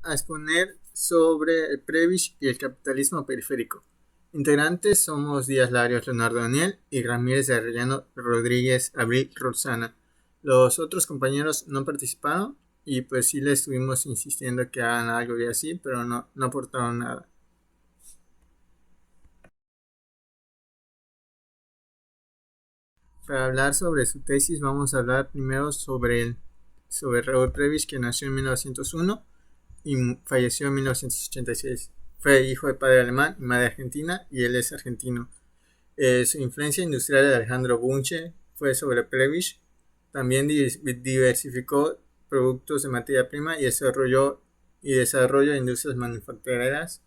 a exponer sobre el Prebisch y el capitalismo periférico. Integrantes somos Díaz Larios, Leonardo Daniel y Ramírez de Arellano Rodríguez Abril Rosana. Los otros compañeros no participaron y pues sí les estuvimos insistiendo que hagan algo y así, pero no aportaron nada. Para hablar sobre su tesis vamos a hablar primero sobre Raúl Prebisch, que nació en 1901 y falleció en 1986. Fue hijo de padre alemán y madre argentina y él es argentino. Su influencia industrial de Alejandro Bunge fue sobre Prebisch. También diversificó productos de materia prima y desarrollo de industrias manufactureras.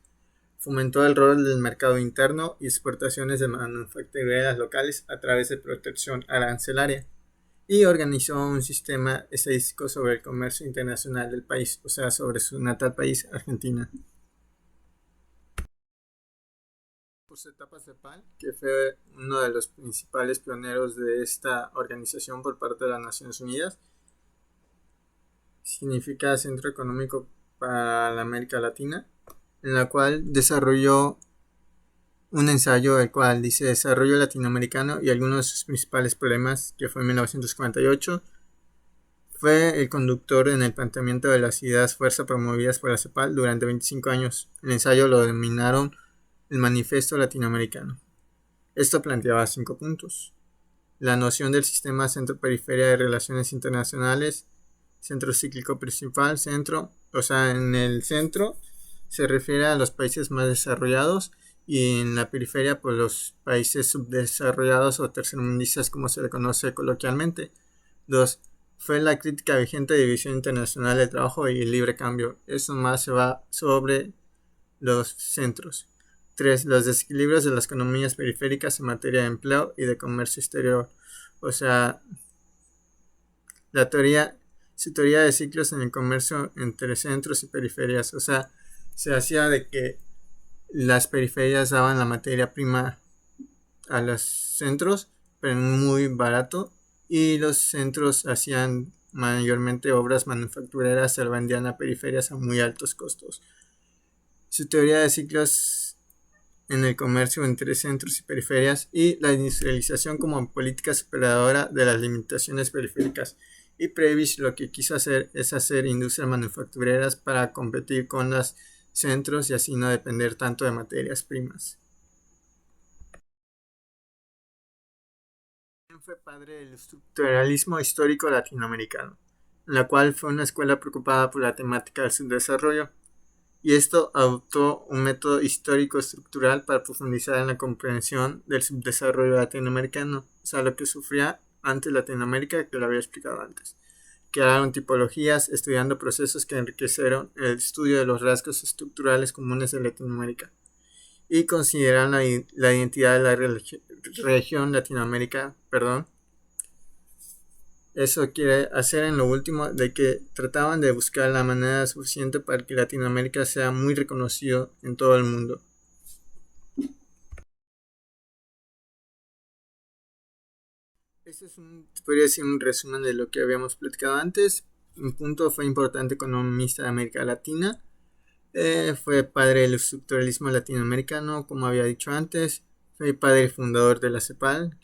Fomentó el rol del mercado interno y exportaciones de manufactureras locales a través de protección arancelaria. Y organizó un sistema estadístico sobre el comercio internacional del país, o sea, sobre su natal país, Argentina. Por su etapa CEPAL, que fue uno de los principales pioneros de esta organización por parte de las Naciones Unidas, significa Centro Económico para la América Latina, en la cual desarrolló un ensayo el cual dice Desarrollo Latinoamericano y algunos de sus principales problemas, que fue en 1948. Fue el conductor en el planteamiento de las ideas fuerza promovidas por la CEPAL durante 25 años. El ensayo lo denominaron el Manifiesto Latinoamericano. Esto planteaba 5 puntos. La noción del sistema centro-periferia de relaciones internacionales, centro cíclico principal, centro, o sea, en el centro se refiere a los países más desarrollados y en la periferia por los países subdesarrollados o tercermundistas, como se le conoce coloquialmente. 2. Fue la crítica vigente de División Internacional del Trabajo y el Libre Cambio. Eso más se va sobre los centros. 3. Los desequilibrios de las economías periféricas en materia de empleo y de comercio exterior. O sea, su teoría de ciclos en el comercio entre centros y periferias. O sea, se hacía de que las periferias daban la materia prima a los centros, pero muy barato, y los centros hacían mayormente obras manufactureras, se vendían a periferias a muy altos costos. Su teoría de ciclos en el comercio entre centros y periferias y la industrialización como política superadora de las limitaciones periféricas. Y Prebisch lo que quiso hacer es hacer industrias manufactureras para competir con los centros y así no depender tanto de materias primas. Fue padre del estructuralismo histórico latinoamericano, en la cual fue una escuela preocupada por la temática del subdesarrollo, y esto adoptó un método histórico estructural para profundizar en la comprensión del subdesarrollo latinoamericano, o sea, lo que sufría antes Latinoamérica, que lo había explicado antes. Crearon tipologías, estudiando procesos que enriquecieron el estudio de los rasgos estructurales comunes de Latinoamérica, y consideraron la identidad de la región Latinoamérica, Eso quiere hacer en lo último de que trataban de buscar la manera suficiente para que Latinoamérica sea muy reconocido en todo el mundo. Este podría decir un resumen de lo que habíamos platicado antes. Un punto: fue importante economista de América Latina. Fue padre del estructuralismo latinoamericano, como había dicho antes. Fue padre y fundador de la CEPAL,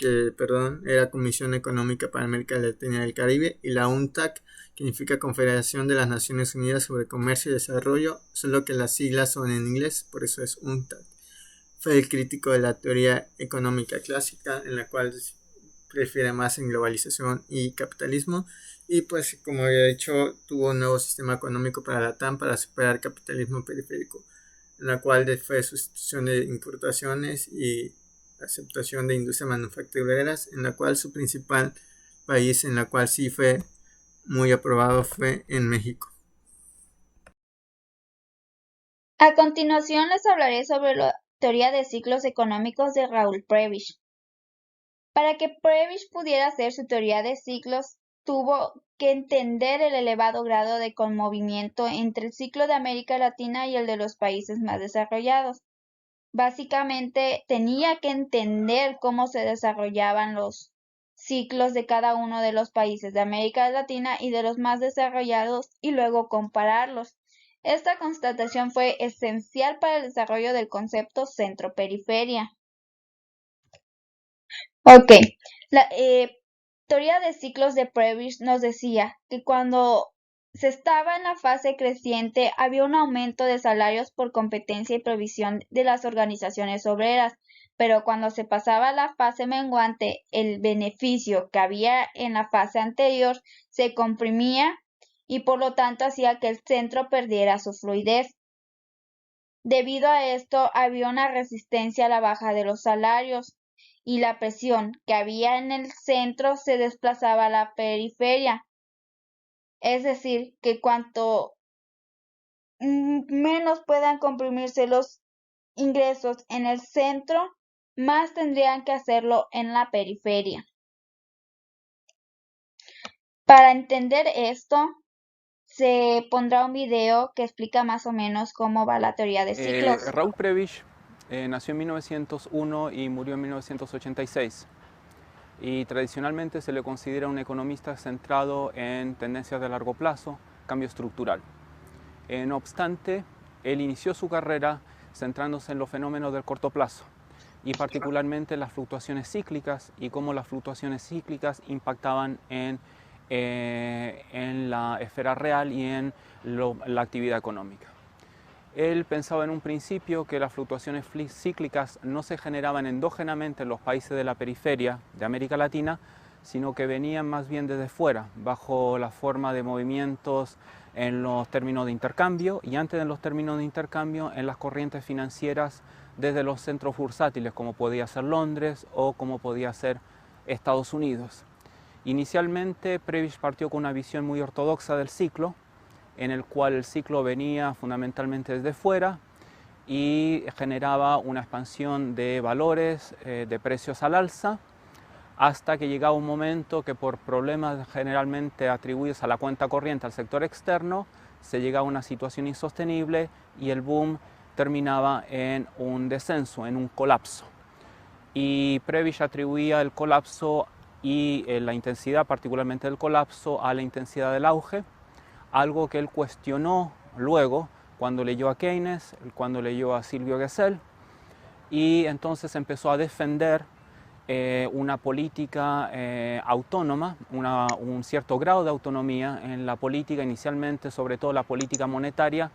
era Comisión Económica para América Latina y el Caribe, y la UNTAC, que significa Confederación de las Naciones Unidas sobre Comercio y Desarrollo, solo que las siglas son en inglés, por eso es UNTAC. Fue el crítico de la teoría económica clásica, en la cual prefiere más en globalización y capitalismo, y pues como había dicho, tuvo un nuevo sistema económico para la TAM para superar el capitalismo periférico, en la cual fue sustitución de importaciones y aceptación de industrias manufactureras, en la cual su principal país en la cual sí fue muy aprobado fue en México. A continuación les hablaré sobre la teoría de ciclos económicos de Raúl Prebisch. Para que Prebisch pudiera hacer su teoría de ciclos, tuvo que entender el elevado grado de conmovimiento entre el ciclo de América Latina y el de los países más desarrollados. Básicamente, tenía que entender cómo se desarrollaban los ciclos de cada uno de los países de América Latina y de los más desarrollados y luego compararlos. Esta constatación fue esencial para el desarrollo del concepto centro-periferia. Ok, la teoría de ciclos de Prebisch nos decía que cuando se estaba en la fase creciente había un aumento de salarios por competencia y provisión de las organizaciones obreras, pero cuando se pasaba a la fase menguante, el beneficio que había en la fase anterior se comprimía y por lo tanto hacía que el centro perdiera su fluidez. Debido a esto, había una resistencia a la baja de los salarios y la presión que había en el centro se desplazaba a la periferia. Es decir, que cuanto menos puedan comprimirse los ingresos en el centro, más tendrían que hacerlo en la periferia. Para entender esto, se pondrá un video que explica más o menos cómo va la teoría de ciclos. Raúl Prebisch nació en 1901 y murió en 1986. Y tradicionalmente se le considera un economista centrado en tendencias de largo plazo, cambio estructural. No obstante, él inició su carrera centrándose en los fenómenos del corto plazo y particularmente en las fluctuaciones cíclicas y cómo las fluctuaciones cíclicas impactaban en la esfera real y en la actividad económica. Él pensaba en un principio que las fluctuaciones cíclicas no se generaban endógenamente en los países de la periferia de América Latina, sino que venían más bien desde fuera, bajo la forma de movimientos en los términos de intercambio y antes de los términos de intercambio en las corrientes financieras desde los centros bursátiles, como podía ser Londres o como podía ser Estados Unidos. Inicialmente, Prebisch partió con una visión muy ortodoxa del ciclo, en el cual el ciclo venía fundamentalmente desde fuera y generaba una expansión de valores, de precios al alza, hasta que llegaba un momento que por problemas generalmente atribuidos a la cuenta corriente al sector externo, se llegaba a una situación insostenible y el boom terminaba en un descenso, en un colapso. Y Prebisch atribuía el colapso y la intensidad particularmente del colapso a la intensidad del auge, algo que él cuestionó luego cuando leyó a Keynes, cuando leyó a Silvio Gesell, y entonces empezó a defender una política autónoma, un cierto grado de autonomía en la política, inicialmente sobre todo la política monetaria,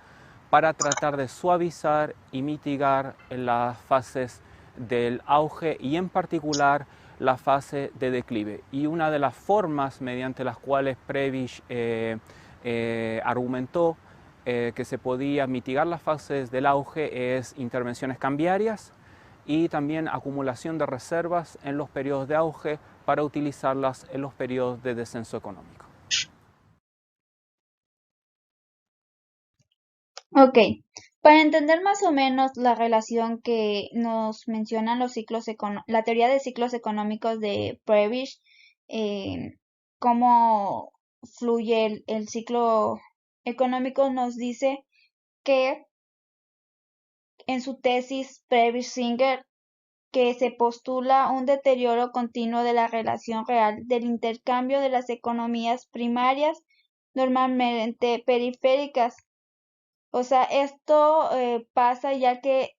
para tratar de suavizar y mitigar las fases del auge y en particular la fase de declive. Y una de las formas mediante las cuales Prebisch argumentó que se podía mitigar las fases del auge es intervenciones cambiarias y también acumulación de reservas en los periodos de auge para utilizarlas en los periodos de descenso económico. Ok, para entender más o menos la relación que nos mencionan los ciclos la teoría de ciclos económicos de Prebisch, cómo fluye el ciclo económico, nos dice que en su tesis Prebisch-Singer que se postula un deterioro continuo de la relación real del intercambio de las economías primarias, normalmente periféricas. O sea, esto pasa ya que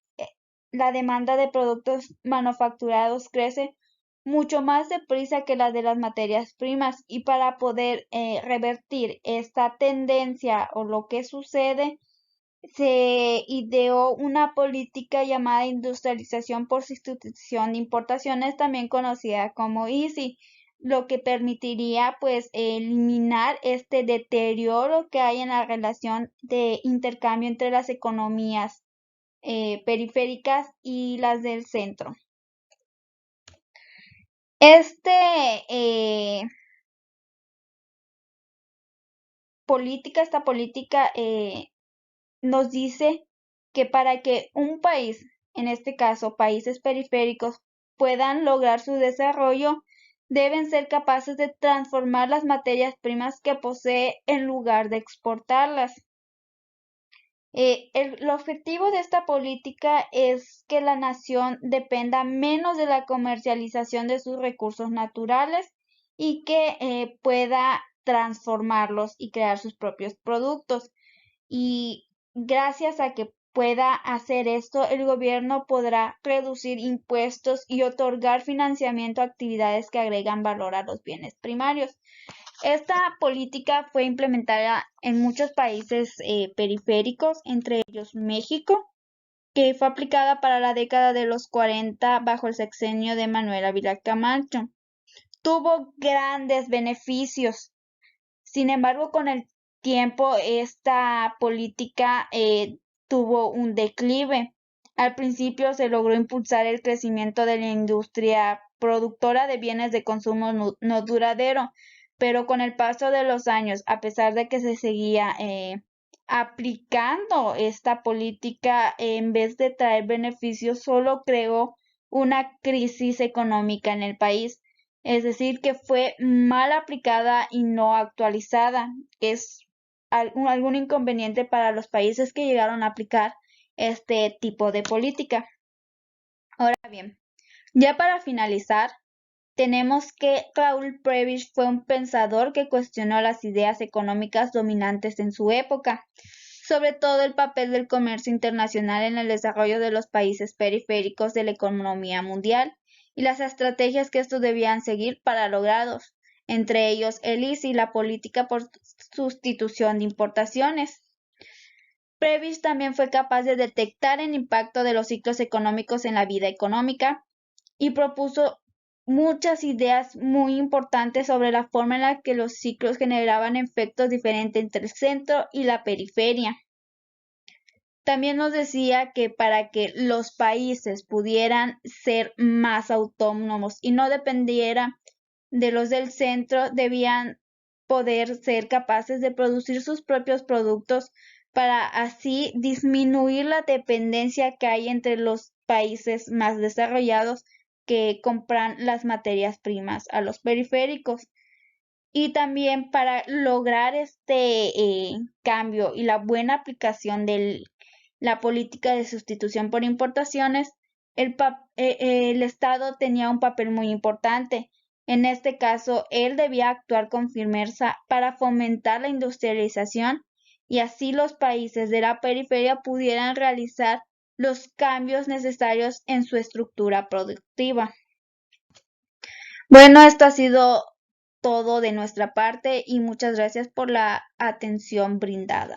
la demanda de productos manufacturados crece mucho más deprisa que la de las materias primas y para poder revertir esta tendencia o lo que sucede, se ideó una política llamada industrialización por sustitución de importaciones, también conocida como ISI, lo que permitiría pues eliminar este deterioro que hay en la relación de intercambio entre las economías periféricas y las del centro. Esta política nos dice que para que un país, en este caso países periféricos, puedan lograr su desarrollo, deben ser capaces de transformar las materias primas que posee en lugar de exportarlas. El objetivo de esta política es que la nación dependa menos de la comercialización de sus recursos naturales y que pueda transformarlos y crear sus propios productos. Y gracias a que pueda hacer esto, el gobierno podrá reducir impuestos y otorgar financiamiento a actividades que agregan valor a los bienes primarios. Esta política fue implementada en muchos países periféricos, entre ellos México, que fue aplicada para la década de los 40 bajo el sexenio de Manuel Ávila Camacho. Tuvo grandes beneficios. Sin embargo, con el tiempo esta política tuvo un declive. Al principio se logró impulsar el crecimiento de la industria productora de bienes de consumo no duradero, pero con el paso de los años, a pesar de que se seguía aplicando esta política, en vez de traer beneficios, solo creó una crisis económica en el país. Es decir, que fue mal aplicada y no actualizada. Es algún inconveniente para los países que llegaron a aplicar este tipo de política. Ahora bien, ya para finalizar, tenemos que Raúl Prebisch fue un pensador que cuestionó las ideas económicas dominantes en su época, sobre todo el papel del comercio internacional en el desarrollo de los países periféricos de la economía mundial y las estrategias que estos debían seguir para lograrlos, entre ellos el ICI y la política por sustitución de importaciones. Prebisch también fue capaz de detectar el impacto de los ciclos económicos en la vida económica y propuso muchas ideas muy importantes sobre la forma en la que los ciclos generaban efectos diferentes entre el centro y la periferia. También nos decía que para que los países pudieran ser más autónomos y no dependieran de los del centro, debían poder ser capaces de producir sus propios productos para así disminuir la dependencia que hay entre los países más desarrollados que compran las materias primas a los periféricos. Y también para lograr este cambio y la buena aplicación de la política de sustitución por importaciones, el Estado tenía un papel muy importante. En este caso, él debía actuar con firmeza para fomentar la industrialización y así los países de la periferia pudieran realizar los cambios necesarios en su estructura productiva. Bueno, esto ha sido todo de nuestra parte y muchas gracias por la atención brindada.